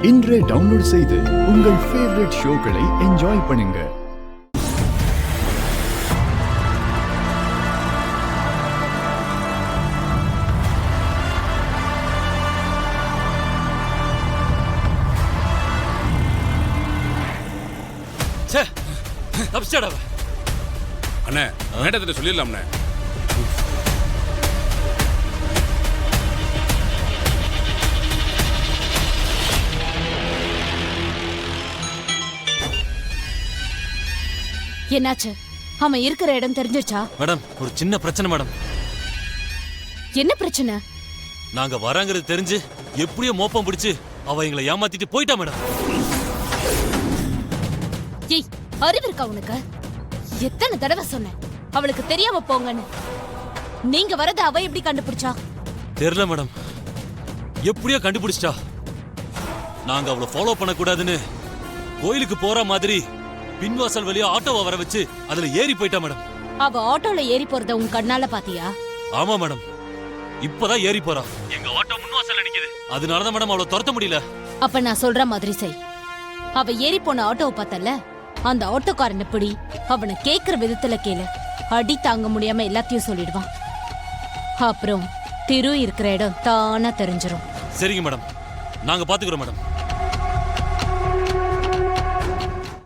இன்றே டவுன்லோட் செய்து உங்கள் ஃபேவரட் ஷோக்களை என்ஜாய் பண்ணுங்க. அண்ணே மேடத்திட்ட சொல்லிடலாம்ண்ணே. என்னாச்சு? அவன் இருக்கிற இடம் தெரிஞ்சிருச்சா? மேடம், ஒரு சின்ன பிரச்சனை மேடம். என்ன பிரச்சனை? நாங்க வராங்கிறது தெரிஞ்சு எப்படியோ மோப்பம் பிடிச்சு அவ எங்களை ஏமாத்திட்டு போயிட்டா மேடம். ஏய், அறிவு இருக்கா உனக்கு? எத்தனை தடவை சொன்னேன் அவளுக்கு தெரியாம போங்கன்னு. நீங்க வரத அவ எப்படி கண்டுபிடிச்சா? தெரியல மேடம், எப்படியோ கண்டுபிடிச்சிட்டா. நாங்க அவளை ஃபாலோ பண்ண கூடாதுன்னு கோயிலுக்கு போற மாதிரி பின்வாசல் வழியா ஆட்டோவை வர வச்சு அதுல ஏறி போயிட்டா மேடம். அவ ஆட்டோல ஏறி போறத உன் கண்ணால பாத்தியா? ஆமா மேடம், இப்பதான் ஏறி போறா. எங்க ஆட்டோ முன்வாசல்ல நிக்குது. அதனாலதான் மேடம் அவளை துரத்த முடியல. அப்ப நான் சொல்ற மாதிரி செய். அவ ஏறி போன ஆட்டோவை பார்த்தல, அந்த ஆட்டோக்காரன் பிடி. அவனை கேக்குற விதத்துல கேளு. அடி தாங்க முடியாம எல்லாத்தையும் சொல்லிடுவான். அப்புறம் திரு இருக்கிற இடம் தானா தெரிஞ்சிரும். சரிங்க மேடம், நாங்க பாத்துக்கிறோம் மேடம்.